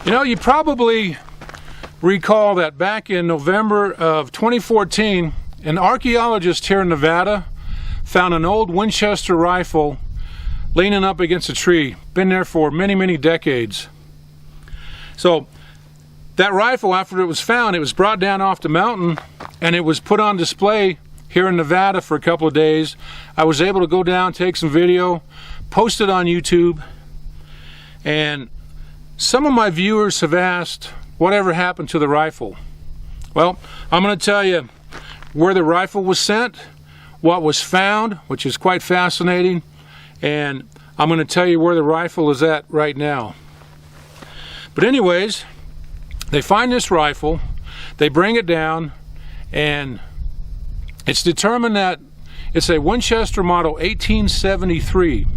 You know, you probably recall that back in November of 2014, an archaeologist here in Nevada found an old Winchester rifle leaning up against a tree. Been there for many, many decades. So that rifle, after it was found, it was brought down off the mountain and it was put on display here in Nevada for a couple of days. I was able to go down, take some video, post it on YouTube, and some of my viewers have asked whatever happened to the rifle. Well, I'm going to tell you where the rifle was sent, what was found, which is quite fascinating, and I'm going to tell you where the rifle is at right now. But anyways, they find this rifle, they bring it down, and it's determined that it's a Winchester model 1873,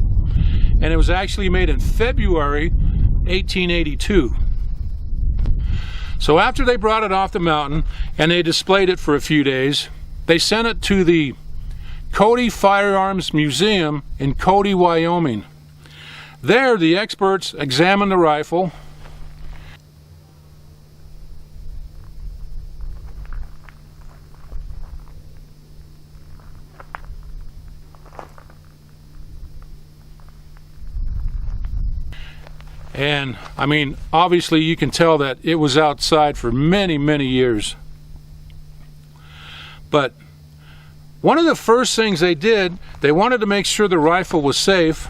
and it was actually made in February 1882. So after they brought it off the mountain and they displayed it for a few days, they sent it to the Cody Firearms Museum in Cody, Wyoming. There, the experts examined the rifle, and I mean, obviously you can tell that it was outside for many, many years. But one of the first things they did, they wanted to make sure the rifle was safe,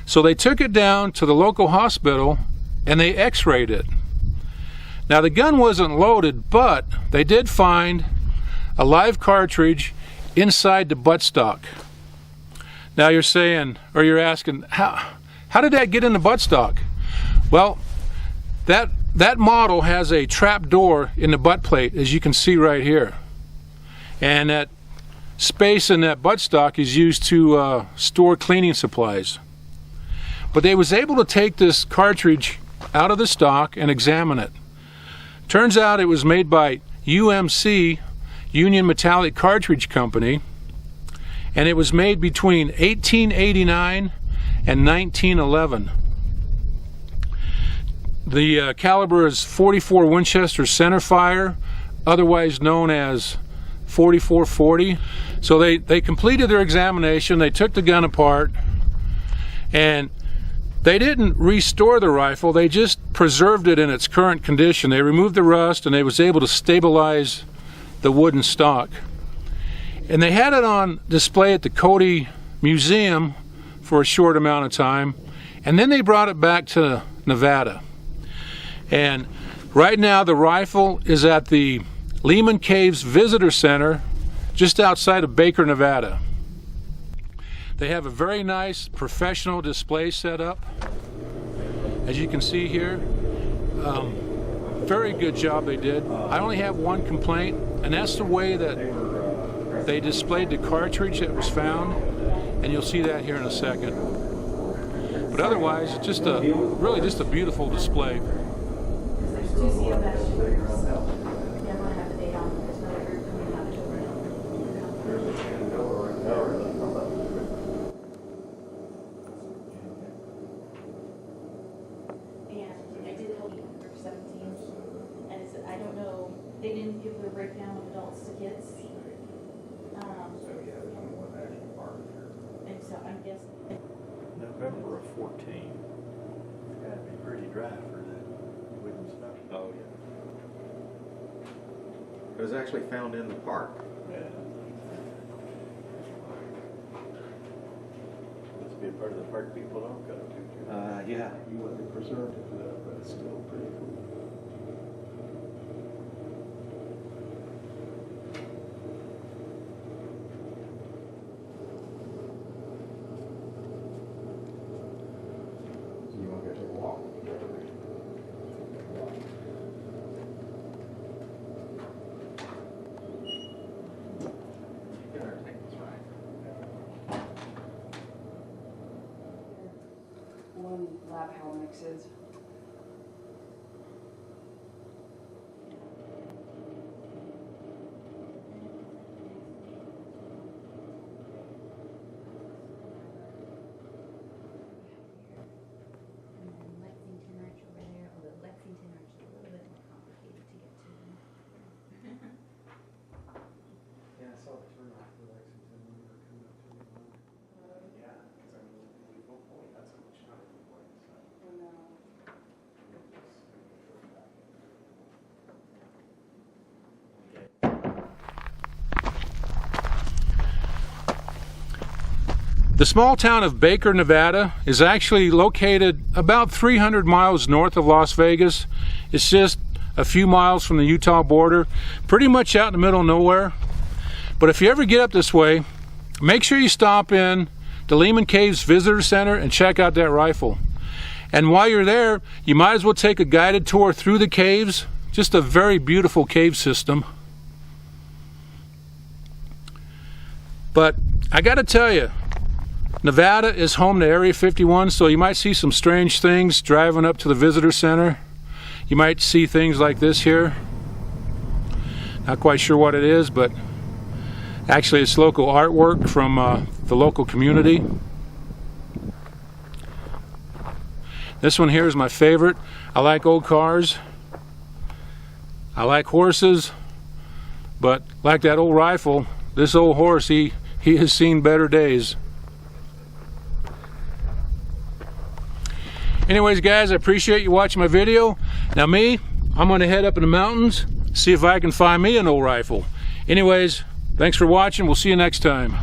so they took it down to the local hospital and they x-rayed it. Now the gun wasn't loaded, but they did find a live cartridge inside the buttstock. Now you're saying, or you're asking, how did that get in the buttstock? Well, that model has a trap door in the butt plate, as you can see right here. And that space in that buttstock is used to store cleaning supplies. But they was able to take this cartridge out of the stock and examine it. Turns out it was made by UMC, Union Metallic Cartridge Company, and it was made between 1889 and 1911. The caliber is .44 Winchester centerfire, otherwise known as 4440. So they completed their examination, they took the gun apart, and they didn't restore the rifle, they just preserved it in its current condition. They removed the rust and they was able to stabilize the wooden stock. And they had it on display at the Cody Museum for a short amount of time, and then they brought it back to Nevada. And right now the rifle is at the Lehman Caves Visitor Center just outside of Baker, Nevada. They have a very nice professional display set up, as you can see here. Very good job they did. I only have one complaint, and that's the way that they displayed the cartridge that was found, and you'll see that here in a second. But otherwise, it's just really just a beautiful display. They didn't give the breakdown of adults to kids. And so I guess November of 14. It's got to be pretty dry for that wooden stuff. Oh, yeah. It was actually found in the park. Yeah. Must be a part of the park people don't go to. Yeah. You want to preserve it, but it's still pretty cool. You want to go take a walk? one lab how mixes. saw the turnout for Lexington when we were coming up to the line. Yeah, because I mean, we go point, that's how much time we play, so. I know. The small town of Baker, Nevada is actually located about 300 miles north of Las Vegas. It's just a few miles from the Utah border, pretty much out in the middle of nowhere. But if you ever get up this way, make sure you stop in the Lehman Caves Visitor Center and check out that rifle. And while you're there, you might as well take a guided tour through the caves. Just a very beautiful cave system. But I gotta tell you, Nevada is home to Area 51, so you might see some strange things driving up to the visitor center. You might see things like this here. Not quite sure what it is, but actually it's local artwork from the local community. This one here is my favorite. I like old cars. I like horses, but like that old rifle, this old horse, he has seen better days. Anyways, guys, I appreciate you watching my video. Now I'm going to head up in the mountains, see if I can find me an old rifle. Anyways, thanks for watching. We'll see you next time.